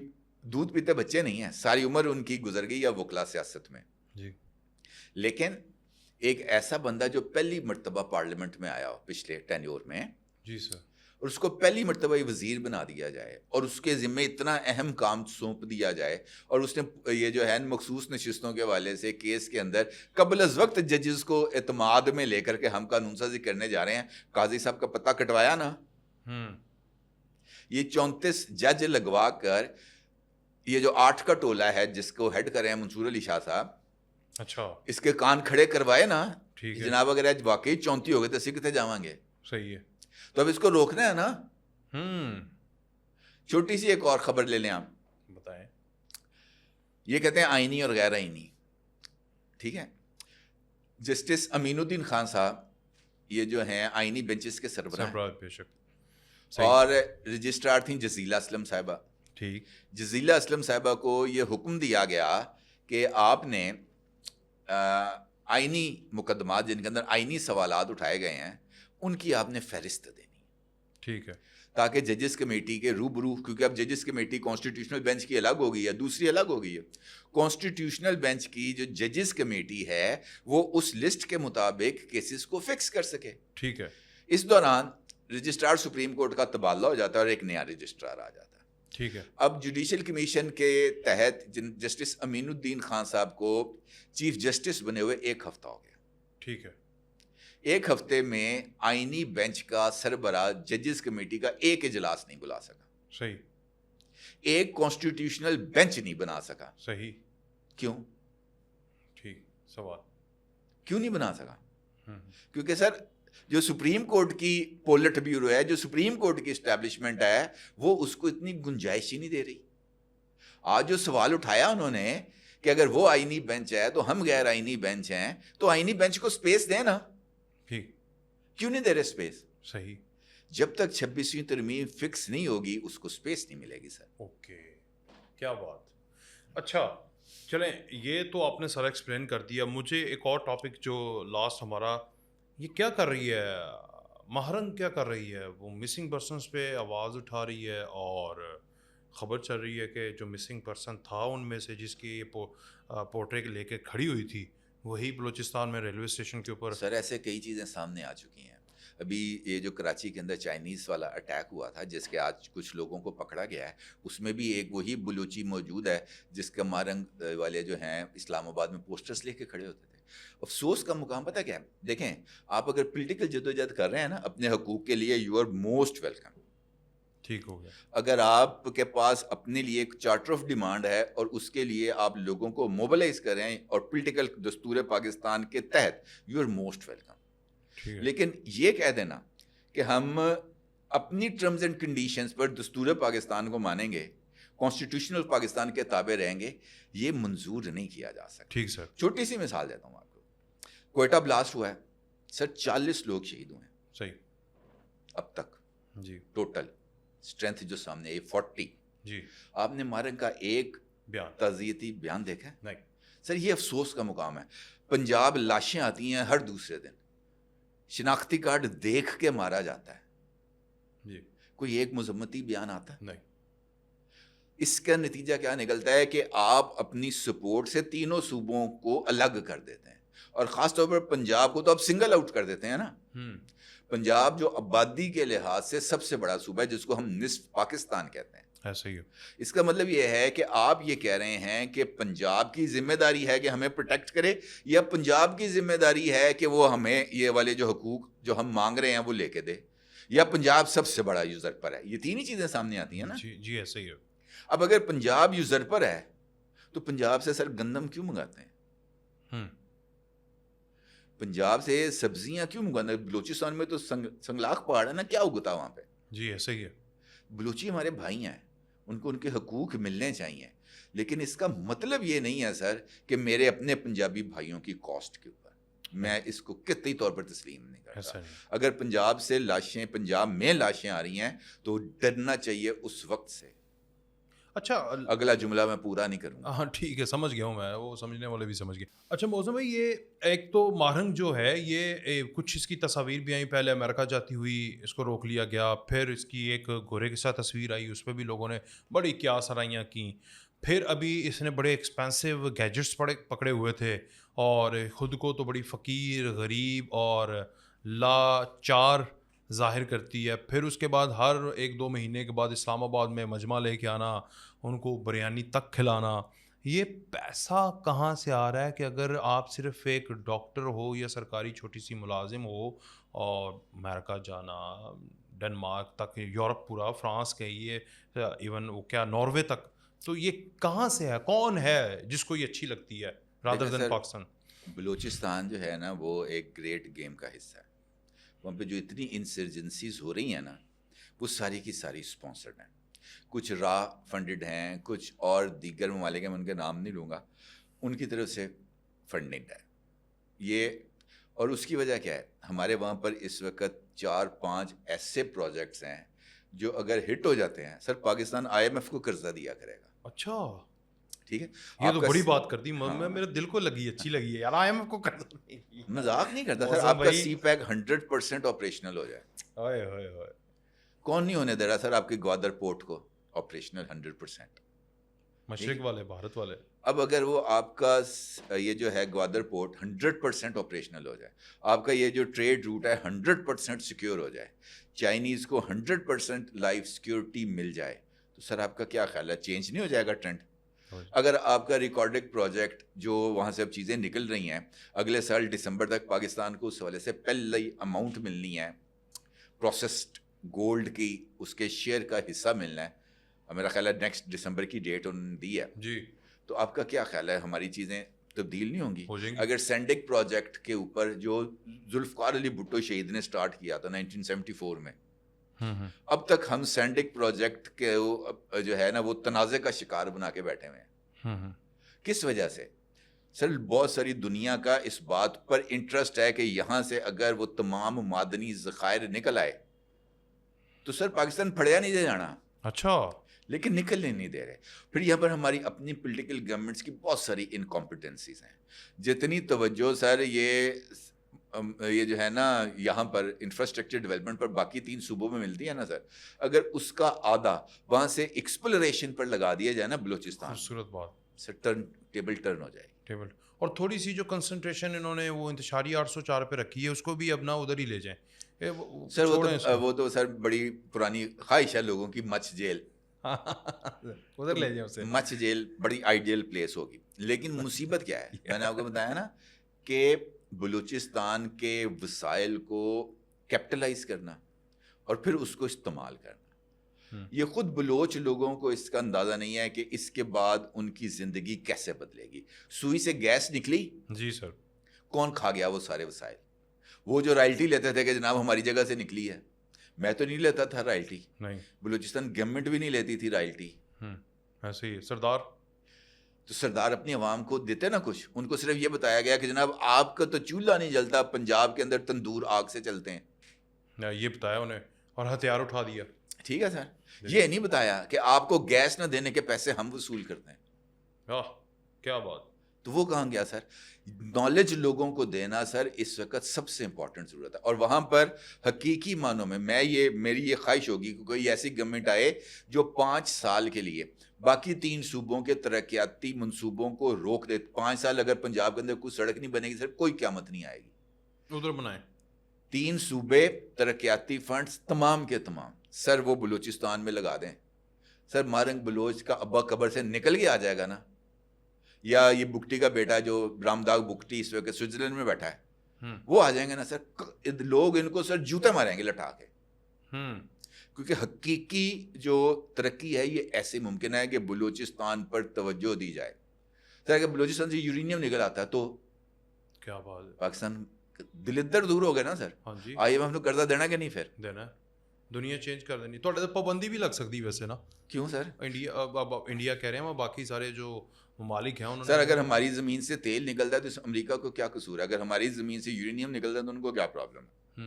دودھ پیتے بچے نہیں ہیں، ساری عمر ان کی گزر گئی یا وکلا سیاست میں، جی، لیکن ایک ایسا بندہ جو پہلی مرتبہ پارلیمنٹ میں آیا ہو پچھلے ٹینیور میں، جی سر، اور اس کو پہلی مرتبہ وزیر بنا دیا جائے اور اس کے ذمے اتنا اہم کام سونپ دیا جائے، اور اس نے یہ جو ہے مخصوص نشستوں کے حوالے سے کیس کے اندر قبل از وقت ججز کو اعتماد میں لے کر کے ہم قانون سازی کرنے جا رہے ہیں، قاضی صاحب کا پتہ کٹوایا نا، یہ 34 جج لگوا کر یہ جو 8 کا ٹولہ ہے جس کو ہیڈ کر رہے ہیں منصور علی شاہ صاحب، اچھا، اس کے کان کھڑے کروائے نا، ٹھیک ہے، جناب اگر آج واقعی 34 ہو گئے تو اسی کتے جاواں گے، صحیح ہے، تو اب اس کو روکنا ہے نا۔ چھوٹی سی ایک اور خبر لے لیں آپ، بتائیں، یہ کہتے ہیں آئینی اور غیر آئینی، ٹھیک ہے، جسٹس امین الدین خان صاحب یہ جو ہیں آئینی بینچز کے سربراہ ہیں، بے شک، اور رجسٹرار تھیں جزیلہ اسلم صاحبہ۔ ٹھیک، جزیلہ اسلم صاحبہ کو یہ حکم دیا گیا کہ آپ نے آئینی مقدمات جن کے اندر آئینی سوالات اٹھائے گئے ہیں ان کی آپ نے فہرست دینی، ٹھیک ہے، تاکہ ججز کمیٹی کے روبرو، کیونکہ اب ججز کمیٹی کانسٹیٹیوشنل بینچ کی الگ ہو گئی ہے، دوسری الگ ہو گئی ہے، کانسٹیٹیوشنل بینچ کی جو ججز کمیٹی ہے وہ اس لسٹ کے مطابق کیسز کو فکس کر سکے۔ ٹھیک ہے، اس دوران رجسٹرار سپریم کورٹ کا تبادلہ ہو جاتا ہے اور ایک نیا رجسٹرار آ جاتا ہے۔ ٹھیک ہے، اب جوڈیشل کمیشن کے تحت جسٹس امین الدین خان صاحب کو چیف جسٹس بنے ہوئے 1 ہفتہ ہو گیا۔ ٹھیک ہے، 1 ہفتے میں آئینی بینچ کا سربراہ ججز کمیٹی کا ایک اجلاس نہیں بلا سکا، صحیح، ایک کانسٹیٹیوشنل بینچ نہیں بنا سکا۔ صحیح، کیوں؟ ٹھیک، سوال، کیوں نہیں بنا سکا؟ کیونکہ سر جو سپریم کورٹ کی پولٹ بیورو ہے، جو سپریم کورٹ کی اسٹیبلشمنٹ ہے، وہ اس کو اتنی گنجائش ہی نہیں دے رہی۔ آج جو سوال اٹھایا انہوں نے کہ اگر وہ آئینی بینچ ہے تو ہم غیر آئینی بینچ ہیں، تو آئینی بینچ کو سپیس دیں نا، ٹھیک، کیوں نہیں دے رہے سپیس؟ صحیح، جب تک 26ویں ترمیم فکس نہیں ہوگی اس کو سپیس نہیں ملے گی سر۔ اوکے، کیا بات، اچھا چلیں یہ تو آپ نے سارا ایکسپلین کر دیا۔ مجھے ایک اور ٹاپک جو لاسٹ ہمارا، یہ کیا کر رہی ہے مہرنگ، کیا کر رہی ہے وہ مسنگ پرسنس پہ آواز اٹھا رہی ہے، اور خبر چل رہی ہے کہ جو مسنگ پرسن تھا ان میں سے جس کی پورٹریٹ لے کے کھڑی ہوئی تھی وہی بلوچستان میں ریلوے اسٹیشن کے اوپر۔ سر ایسے کئی چیزیں سامنے آ چکی ہیں، ابھی یہ جو کراچی کے اندر چائنیز والا اٹیک ہوا تھا جس کے آج کچھ لوگوں کو پکڑا گیا ہے، اس میں بھی ایک وہی بلوچی موجود ہے جس کا مہرنگ والے جو ہیں اسلام آباد میں پوسٹرز لے کے کھڑے ہوتے تھے۔ افسوس کا مقام پتہ کیا ہے؟ دیکھیں آپ اگر پولیٹیکل جدوجہد کر رہے ہیں نا اپنے حقوق کے لیے، یو آر موسٹ ویلکم۔ ٹھیک ہو گیا، اگر آپ کے پاس اپنے لیے ایک چارٹر آف ڈیمانڈ ہے اور اس کے لیے آپ لوگوں کو موبلائز کریں اور پولیٹیکل دستور پاکستان کے تحت، یو آر موسٹ ویلکم۔ لیکن یہ کہہ دینا کہ ہم اپنی ٹرمز اینڈ کنڈیشنز پر دستور پاکستان کو مانیں گے, کانسٹیٹیوشنل پاکستان کے تابع رہیں گے, یہ منظور نہیں کیا جا سکتا. ٹھیک سر. چھوٹی سی مثال دیتا ہوں آپ کو. کوئٹہ بلاسٹ ہوا ہے سر, 40 لوگ شہید ہوئے ہیں صحیح اب تک جی. ٹوٹل اسٹرینتھ جو سامنے ہے 40. جی. آپ نے مارن کا ایک بیان تعزیتی بیان دیکھا ہے؟ نہیں سر یہ افسوس کا مقام ہے. پنجاب لاشیں آتی ہیں ہر دوسرے دن, شناختی کارڈ دیکھ کے مارا جاتا ہے, جی. کوئی ایک مذمتی بیان آتا ہے؟ نہیں. اس کا نتیجہ کیا نکلتا ہے کہ آپ اپنی سپورٹ سے تینوں صوبوں کو الگ کر دیتے ہیں, اور خاص طور پر پنجاب کو تو آپ سنگل آؤٹ کر دیتے ہیں نا. پنجاب جو آبادی کے لحاظ سے سب سے بڑا صوبہ ہے, جس کو ہم نصف پاکستان کہتے ہیں, ایسا ہی ہے. اس کا مطلب یہ ہے کہ آپ یہ کہہ رہے ہیں کہ پنجاب کی ذمہ داری ہے کہ ہمیں پروٹیکٹ کرے, یا پنجاب کی ذمہ داری ہے کہ وہ ہمیں یہ والے جو حقوق جو ہم مانگ رہے ہیں وہ لے کے دے, یا پنجاب سب سے بڑا یوزر پر ہے. یہ تین ہی چیزیں سامنے آتی ہیں نا. جی جی ایسا ہی ہے. اب اگر پنجاب یوزر پر ہے تو پنجاب سے سر گندم کیوں منگاتے ہیں؟ پنجاب سے سبزیاں کیوں منگواتے ہیں؟ بلوچستان میں تو سنگلاخ پہاڑ ہے نا, کیا اگتا وہاں پہ؟ جی ایسا ہی ہے. بلوچی ہمارے بھائی ہیں, ان کو ان کے حقوق ملنے چاہیے, لیکن اس کا مطلب یہ نہیں ہے سر کہ میرے اپنے پنجابی بھائیوں کی کاسٹ کے اوپر میں اس کو قطعی طور پر تسلیم نہیں کرتا. اگر پنجاب سے لاشیں, پنجاب میں لاشیں آ رہی ہیں تو ڈرنا چاہیے اس وقت سے. اچھا اگلا جملہ میں پورا نہیں کروں گا. ہاں ٹھیک ہے, سمجھ گیا ہوں میں, وہ سمجھنے والے بھی سمجھ گئے. اچھا موزم بھائی, یہ ایک تو مارنگ جو ہے یہ کچھ اس کی تصاویر بھی آئیں, پہلے امریکہ جاتی ہوئی اس کو روک لیا گیا, پھر اس کی ایک گھوڑے کے ساتھ تصویر آئی, اس پہ بھی لوگوں نے بڑی کیا سرائیاں کیں. پھر ابھی اس نے بڑے ایکسپینسو گیجٹس پکڑے ہوئے تھے, اور خود کو تو بڑی فقیر, غریب اور لاچار ظاہر کرتی ہے. پھر اس کے بعد ہر 1-2 مہینے کے بعد اسلام آباد میں مجمع لے کے آنا, ان کو بریانی تک کھلانا. یہ پیسہ کہاں سے آ رہا ہے کہ اگر آپ صرف ایک ڈاکٹر ہو یا سرکاری چھوٹی سی ملازم ہو, اور امریکہ جانا, ڈنمارک تک, یورپ پورا, فرانس کے, یہ ایون وہ کیا ناروے تک, تو یہ کہاں سے ہے؟ کون ہے جس کو یہ اچھی لگتی ہے رادر دین پاکستان؟ بلوچستان جو ہے نا وہ ایک گریٹ گیم کا حصہ ہے. وہاں پہ جو اتنی انسرجنسیز ہو رہی ہیں نا, وہ ساری کی ساری اسپانسرڈ ہیں. کچھ را فنڈڈ ہیں, کچھ اور دیگر ممالک ہیں, میں ان کے نام نہیں لوں گا, ان کی طرف سے فنڈنگ ہے یہ. اور اس کی وجہ کیا ہے؟ ہمارے وہاں پر اس وقت 4-5 ایسے پروجیکٹس ہیں جو اگر ہٹ ہو جاتے ہیں سر, پاکستان IMF کو قرضہ دیا کرے گا. اچھا ٹھیک ہے, یہ تو بڑی بات کر دی, میرے دل کو لگی, اچھی لگی ہے یار. IMF کو قرضہ نہیں, مذاق نہیں کرتا سر. آپ کا سی پیک 100% آپریشنل ہو جائے. کون نہیں ہونے دے رہا سر آپ کے گوادر پورٹ کو آپریشنل 100%؟ مشرق والے, بھارت والے. اب اگر وہ آپ کا یہ جو ہے گوادر پورٹ 100% آپریشنل ہو جائے, آپ کا یہ جو ٹریڈ روٹ ہے 100% سیکیور ہو جائے, چائنیز کو 100% لائف سیکیورٹی مل جائے, تو سر آپ کا کیا خیال ہے, چینج نہیں ہو جائے گا ٹرینڈ؟ اگر آپ کا ریکارڈک پروجیکٹ جو وہاں سے اب چیزیں نکل رہی ہیں, اگلے سال دسمبر تک پاکستان کو اس حوالے سے پہلی اماؤنٹ ملنی ہے, پروسیسڈ گولڈ کی اس کے شیئر کا حصہ ملنا ہے, میرا خیال ہے نیکسٹ دسمبر کی ڈیٹ انہوں نے دی ہے جی. تو آپ کا کیا خیال ہے, ہماری چیزیں تبدیل نہیں ہوں گی؟ اگر سینڈک پروجیکٹ کے اوپر جو ذوالفقار علی بھٹو شہید نے سٹارٹ کیا تھا 1974 میں, اب تک ہم سینڈک پروجیکٹ کے جو ہے نا وہ تنازع کا شکار بنا کے بیٹھے ہوئے ہیں. کس وجہ سے؟ سر بہت ساری دنیا کا اس بات پر انٹرسٹ ہے کہ یہاں سے اگر وہ تمام معدنی ذخائر نکل آئے تو سر پاکستان پھڑیا نہیں دے جانا. اچھا, لیکن نکلنے نہیں دے رہے. پھر یہاں پر ہماری اپنی پولیٹیکل گورنمنٹس کی بہت ساری انکمپیٹنسیز ہیں. جتنی توجہ سر یہ جو ہے نا یہاں پر انفراسٹرکچر ڈیولپمنٹ پر باقی 3 صوبوں میں ملتی ہے نا سر, اگر اس کا آدھا وہاں سے ایکسپلوریشن پر لگا دیا جائے نا بلوچستان, خوبصورت بات, سر ٹیبل ٹرن ہو جائے گی. اور تھوڑی سی جو کنسنٹریشن انہوں نے وہ انتشاری 804 پہ رکھی ہے, اس کو بھی اب نہ ادھر ہی لے جائیں سر. وہ تو سر بڑی پرانی خواہش ہے لوگوں کی, مچ جیل ادھر لے جائیں اسے. مچ جیل بڑی آئیڈیل پلیس ہوگی, لیکن مصیبت کیا ہے, میں نے آپ کو بتایا نا کہ بلوچستان کے وسائل کو کیپٹلائز کرنا اور پھر اس کو استعمال کرنا. یہ خود بلوچ لوگوں کو اس کا اندازہ نہیں ہے کہ اس کے بعد ان کی زندگی کیسے بدلے گی. سوئی سے گیس نکلی, جی سر, کون کھا گیا وہ سارے وسائل؟ وہ جو رائلٹی لیتے تھے کہ جناب ہماری جگہ سے نکلی ہے، میں تو نہیں لیتا تھا رائلٹی، نہیں بلوچستان گورنمنٹ بھی نہیں لیتی تھی رائلٹی. ایسے ہی سردار تو سردار اپنی عوام کو دیتے نا کچھ، ان کو صرف یہ بتایا گیا کہ جناب آپ کا تو چولہا نہیں جلتا، پنجاب کے اندر تندور آگ سے چلتے ہیں. یہ بتایا انہیں اور ہتھیار اٹھا دیا. ٹھیک ہے سر، یہ نہیں بتایا کہ آپ کو گیس نہ دینے کے پیسے ہم وصول کرتے ہیں. کیا بات. تو وہ کہاں گیا سر؟ نالج لوگوں کو دینا سر اس وقت سب سے امپورٹنٹ ضرورت ہے. اور وہاں پر حقیقی معنوں میں میری یہ خواہش ہوگی کہ کوئی ایسی گورنمنٹ آئے جو 5 سال کے لیے باقی 3 صوبوں کے ترقیاتی منصوبوں کو روک دے. 5 سال اگر پنجاب کے اندر کوئی سڑک نہیں بنے گی سر، کوئی قیامت نہیں آئے گی. ادھر بنائیں 3 صوبے ترقیاتی فنڈز تمام کے تمام سر وہ بلوچستان میں لگا دیں. سر مارنگ بلوچ کا ابا قبر سے نکل کے آ جائے گا نا، یا یہ بکٹی کا بیٹا جو رامداغ بکٹی اس وقت سوئٹزرلینڈ میں بیٹھا ہے، وہ آ جائیں گے نا سر. لوگ ان کو سر جوتے ماریں گے لٹا کے. کیونکہ حقیقی جو ترقی ہے یہ ایسے ممکن ہے کہ بلوچستان پر توجہ دی جائے. سر اگر بلوچستان سے یورینیم نکل آتا ہے تو کیا بات ہے، پاکستان دلدر دور ہو گیا نا سر. ہاں جی IMF نے قرضہ دینا کہ نہیں پھر دینا ہے، دنیا چینج کر دینی. تو پابندی بھی لگ سکتی ویسے نا. کیوں سر؟ انڈیا کہہ رہے ہیں، باقی سارے جو ممالک ہیں انہوں نے. سر اگر ہماری زمین سے تیل نکلتا ہے تو امریکہ کو کیا قصور ہے؟ اگر ہماری زمین سے یورینیم نکلتا ہے تو ان کو کیا پرابلم ہے؟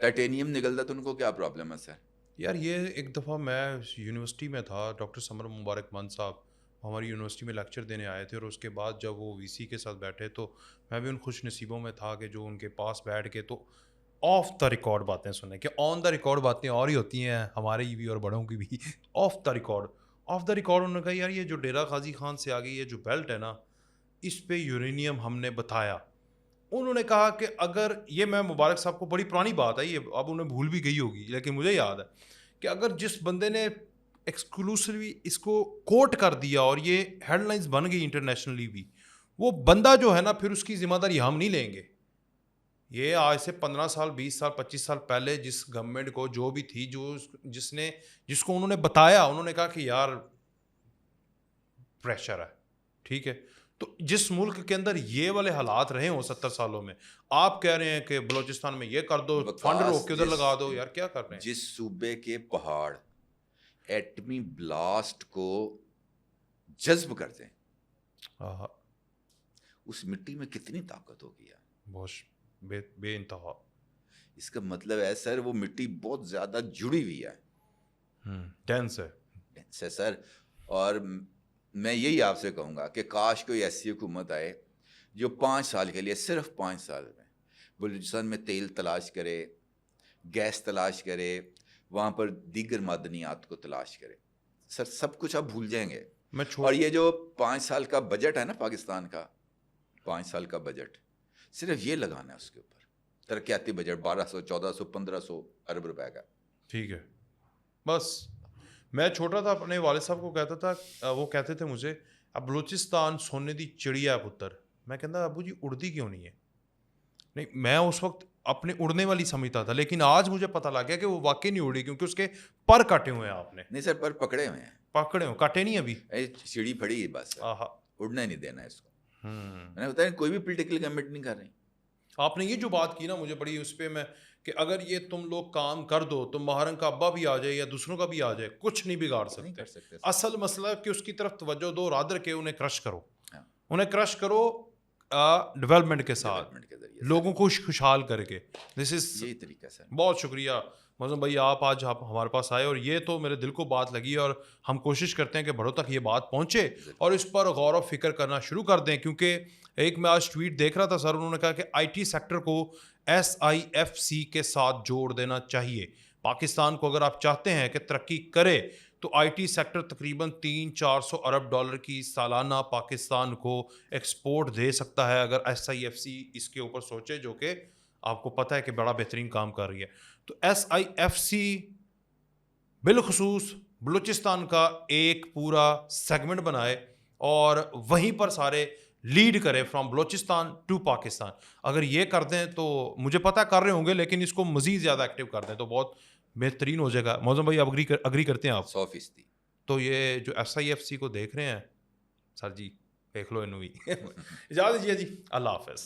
ٹائٹینیم نکلتا ہے تو ان کو کیا پرابلم ہے سر؟ یار یہ ایک دفعہ میں یونیورسٹی میں تھا، ڈاکٹر سمر مبارک من صاحب ہماری یونیورسٹی میں لیکچر دینے آئے تھے، اور اس کے بعد جب وہ VC کے ساتھ بیٹھے تو میں بھی ان خوش نصیبوں میں تھا کہ جو ان کے پاس بیٹھ کے تو آف دا ریکارڈ باتیں سنیں. کہ آن دا ریکارڈ باتیں اور ہی ہوتی ہیں ہمارے بھی اور بڑوں کی بھی. آف دا ریکارڈ انہوں نے کہا یار یہ جو ڈیرہ غازی خان سے آگے یہ جو بیلٹ ہے نا، اس پہ یورینیم ہم نے بتایا. انہوں نے کہا کہ اگر یہ، میں مبارک صاحب کو، بڑی پرانی بات ہے یہ، اب انہیں بھول بھی گئی ہوگی لیکن مجھے یاد ہے کہ اگر جس بندے نے ایکسکلوسیولی اس کو کوٹ کر دیا اور یہ ہیڈ لائنز بن گئی انٹرنیشنلی بھی، وہ بندہ جو ہے نا پھر اس کی ذمہ داری ہم نہیں لیں گے. یہ آج سے 15 سال 20 سال 25 سال پہلے جس گورنمنٹ کو جو بھی تھی، جس کو انہوں نے بتایا، انہوں نے کہا کہ یار پریشر ہے، ٹھیک ہے. تو جس ملک کے اندر یہ والے حالات رہے ہوں 70 سالوں میں، آپ کہہ رہے ہیں کہ بلوچستان میں یہ کر دو، فنڈ روک کے ادھر لگا دو. یار کیا کر رہے ہیں؟ جس صوبے کے پہاڑ ایٹمی بلاسٹ کو جذب کرتے ہیں اس مٹی میں کتنی طاقت ہوگی یار، بہت بے انتہا. اس کا مطلب ہے سر وہ مٹی بہت زیادہ جڑی ہوئی ہے، ڈینس ہے سر. اور میں یہی آپ سے کہوں گا کہ کاش کوئی ایسی حکومت آئے جو 5 سال کے لیے، صرف 5 سال میں بلوچستان میں تیل تلاش کرے، گیس تلاش کرے، وہاں پر دیگر معدنیات کو تلاش کرے. سر سب کچھ آپ بھول جائیں گے. اور یہ جو 5 سال کا بجٹ ہے نا پاکستان کا، 5 سال کا بجٹ صرف یہ لگانا ہے اس کے اوپر، ترقیاتی بجٹ 1200 1400 1500 ارب روپے کا. ٹھیک ہے. بس میں چھوٹا تھا اپنے والد صاحب کو کہتا تھا، وہ کہتے تھے مجھے اب بلوچستان سونے دی چڑیا پتر. میں کہتا ابو جی اڑتی کیوں نہیں ہے؟ نہیں، میں اس وقت اپنے اڑنے والی سمجھتا تھا، لیکن آج مجھے پتہ لگ گیا کہ وہ واقعی نہیں اڑی، کیونکہ اس کے پر کٹے ہوئے ہیں. آپ نے؟ نہیں سر، پر پکڑے ہوئے ہیں. پکڑے ہوئے، کٹے نہیں ابھی، چڑی پھڑی ہے بس، اڑنے نہیں دینا اس کو. میں نے بتایا کوئی بھی پولیٹیکل گورنمنٹ نہیں کر رہی. آپ نے یہ جو بات کی نا مجھے بڑی، اس پہ میں کہ اگر یہ تم لوگ کام کر دو تو مہارنگ کا ابا بھی آ جائے یا دوسروں کا بھی آ جائے، کچھ نہیں بگاڑ سکتے. اصل مسئلہ کہ اس کی طرف توجہ دو، رادر کے انہیں کرش کرو، انہیں کرش کرو ڈیولپمنٹ کے ساتھ، لوگوں کو خوشحال کر کے. دس از یہی طریقہ سر. بہت شکریہ معظم بھائی، آپ آج ہمارے پاس آئے اور یہ تو میرے دل کو بات لگی، اور ہم کوشش کرتے ہیں کہ بڑوں تک یہ بات پہنچے اور اس پر غور و فکر کرنا شروع کر دیں. کیونکہ ایک میں آج ٹویٹ دیکھ رہا تھا سر، انہوں نے کہا کہ IT سیکٹر کو SIFC کے ساتھ جوڑ دینا چاہیے. پاکستان کو اگر آپ چاہتے ہیں کہ ترقی کرے تو IT سیکٹر تقریباً $300-400 ارب کی سالانہ پاکستان کو ایکسپورٹ دے سکتا ہے اگر SIFC اس کے اوپر سوچے، جو کہ آپ کو پتہ ہے کہ بڑا بہترین کام کر رہی ہے. تو SIFC بالخصوص بلوچستان کا ایک پورا سیگمنٹ بنائے اور وہیں پر سارے لیڈ کرے، فرام بلوچستان ٹو پاکستان. اگر یہ کر دیں تو مجھے پتہ کر رہے ہوں گے، لیکن اس کو مزید زیادہ ایکٹیو کر دیں تو بہت بہترین ہو جائے گا. معظم بھائی اگری کرتے ہیں آپ؟ 100%. تو یہ جو SIFC کو دیکھ رہے ہیں سر جی، دیکھ لو انہوں بھی. اجازت دیجیے جی، اللہ حافظ.